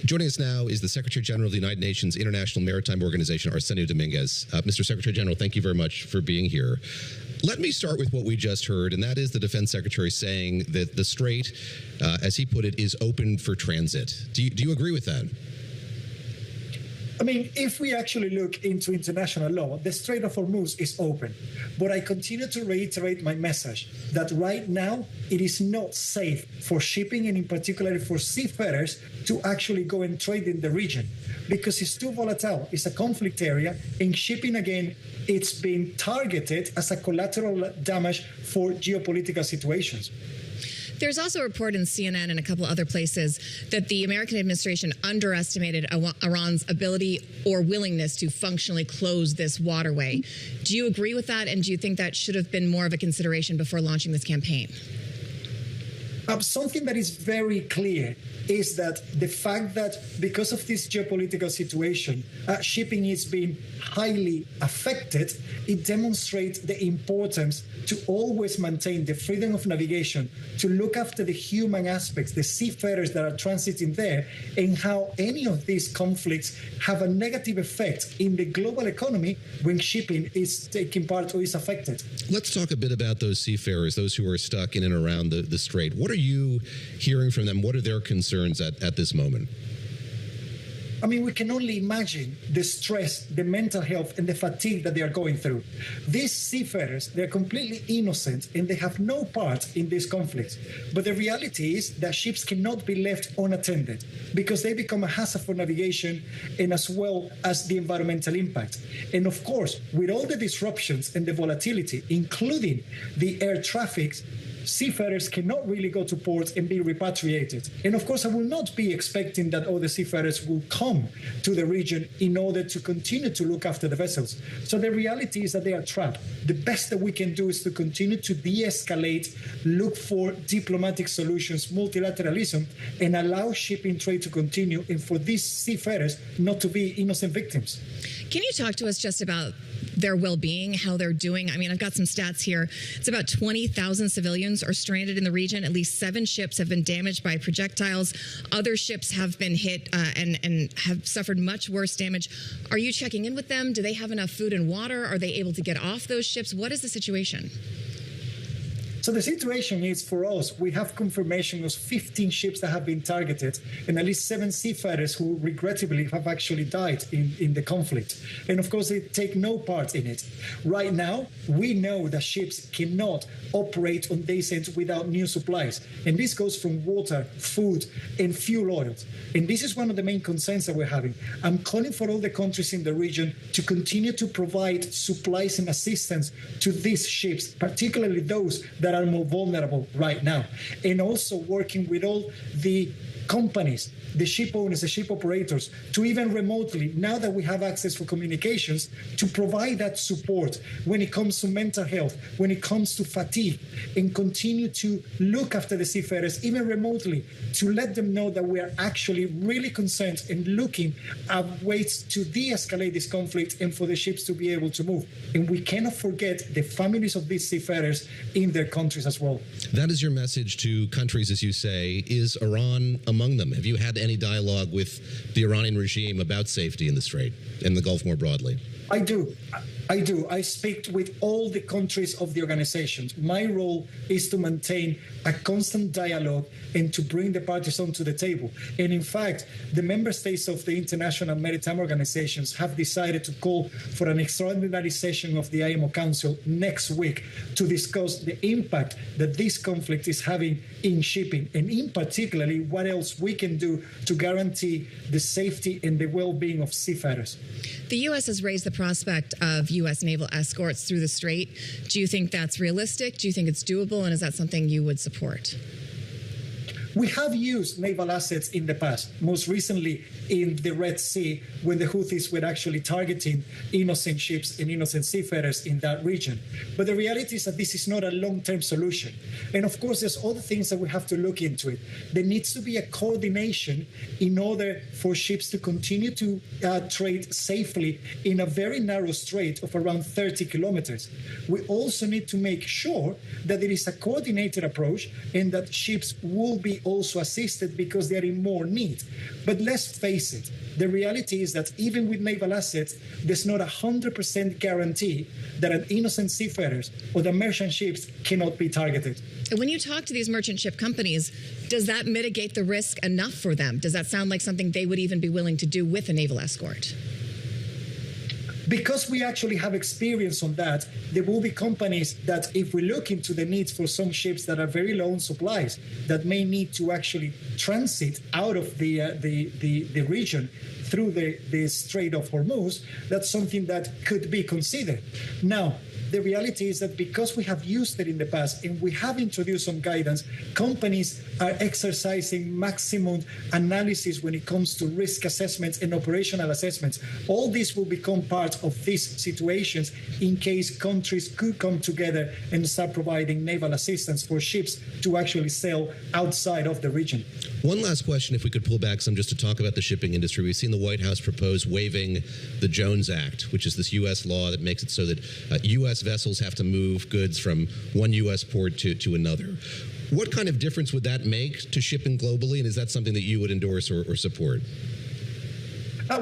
Joining us now is the Secretary General of the United Nations International Maritime Organization, Arsenio Dominguez. Mr. Secretary General, thank you very much for being here. Let me start with what we just heard, and that is the Defense Secretary saying that the Strait, as he put it, is open for transit. Do you agree with that? I mean, if we actually look into international law, the Strait of Hormuz is open. But I continue to reiterate my message that right now it is not safe for shipping and in particular for seafarers to actually go and trade in the region because it's too volatile. It's a conflict area, and shipping, again, it's been targeted as a collateral damage for geopolitical situations. There's also a report in CNN and a couple other places that the American administration underestimated Iran's ability or willingness to functionally close this waterway. Do you agree with that? And do you think that should have been more of a consideration before launching this campaign? Something that is very clear is that the fact that because of this geopolitical situation, shipping is being highly affected, it demonstrates the importance to always maintain the freedom of navigation, to look after the human aspects, the seafarers that are transiting there, and how any of these conflicts have a negative effect in the global economy when shipping is taking part or is affected. Let's talk a bit about those seafarers, those who are stuck in and around the Strait. What are you hearing from them? What are their concerns at this moment? I mean, we can only imagine the stress, the mental health, and the fatigue that they are going through. These seafarers, they're completely innocent, and they have no part in this conflict. But the reality is that ships cannot be left unattended because they become a hazard for navigation and as well as the environmental impact. And of course, with all the disruptions and the volatility, including the air traffic, seafarers cannot really go to port and be repatriated. And of course, I will not be expecting that all the seafarers will come to the region in order to continue to look after the vessels. So the reality is that they are trapped. The best that we can do is to continue to de-escalate, look for diplomatic solutions, multilateralism, and allow shipping trade to continue, and for these seafarers not to be innocent victims. Can you talk to us just about their well-being, how they're doing? I mean, I've got some stats here. It's about 20,000 civilians are stranded in the region. At least 7 ships have been damaged by projectiles. Other ships have been hit and have suffered much worse damage. Are you checking in with them? Do they have enough food and water? Are they able to get off those ships? What is the situation? So the situation is, for us, we have confirmation of 15 ships that have been targeted and at least 7 seafarers who regrettably have actually died in the conflict. And of course, they take no part in it. Right now, we know that ships cannot operate on days end without new supplies. And this goes from water, food, and fuel oils. And this is one of the main concerns that we're having. I'm calling for all the countries in the region to continue to provide supplies and assistance to these ships, particularly those that are more vulnerable right now, and also working with all the companies, the ship owners, the ship operators, to even remotely, now that we have access for communications, to provide that support when it comes to mental health, when it comes to fatigue, and continue to look after the seafarers, even remotely, to let them know that we are actually really concerned and looking at ways to de-escalate this conflict and for the ships to be able to move. And we cannot forget the families of these seafarers in their countries as well. That is your message to countries, as you say. Is Iran among them? Have you had any dialogue with the Iranian regime about safety in the Strait and the Gulf more broadly? I do. I speak with all the countries of the organizations. My role is to maintain a constant dialogue and to bring the parties onto the table. And in fact, the member states of the International Maritime Organizations have decided to call for an extraordinary session of the IMO Council next week to discuss the impact that this conflict is having in shipping, and in particularly what else we can do to guarantee the safety and the well-being of seafarers. The U.S. has raised the prospect of U.S. naval escorts through the Strait. Do you think that's realistic? Do you think it's doable? And is that something you would support? We have used naval assets in the past, most recently in the Red Sea, when the Houthis were actually targeting innocent ships and innocent seafarers in that region. But the reality is that this is not a long-term solution. And of course, there's other things that we have to look into it. There needs to be a coordination in order for ships to continue to trade safely in a very narrow strait of around 30 kilometers. We also need to make sure that there is a coordinated approach and that ships will be also assisted because they are in more need. But let's face it, the reality is that even with naval assets, there's not 100% guarantee that an innocent seafarers or the merchant ships cannot be targeted. When you talk to these merchant ship companies, does that mitigate the risk enough for them? Does that sound like something they would even be willing to do with a naval escort? Because we actually have experience on that, there will be companies that, if we look into the needs for some ships that are very low on supplies, that may need to actually transit out of the region through the Strait of Hormuz, that's something that could be considered. Now, the reality is that because we have used it in the past and we have introduced some guidance, companies are exercising maximum analysis when it comes to risk assessments and operational assessments. All this will become part of these situations in case countries could come together and start providing naval assistance for ships to actually sail outside of the region. One last question, if we could pull back some just to talk about the shipping industry. We've seen the White House propose waiving the Jones Act, which is this U.S. law that makes it so that U.S. vessels have to move goods from one U.S. port to another. What kind of difference would that make to shipping globally, and is that something that you would endorse or support?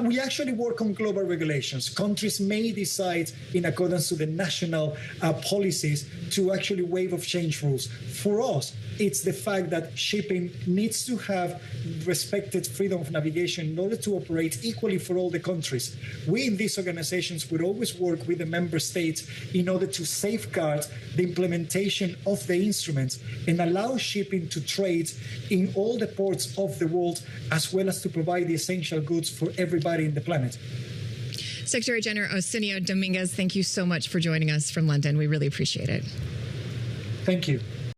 We actually work on global regulations. Countries may decide, in accordance to the national policies, to actually waive exchange rules. For us, it's the fact that shipping needs to have respected freedom of navigation in order to operate equally for all the countries. We in these organizations would always work with the member states in order to safeguard the implementation of the instruments and allow shipping to trade in all the ports of the world, as well as to provide the essential goods for everybody in the planet. Secretary General Arsenio Dominguez, thank you so much for joining us from London. We really appreciate it. Thank you.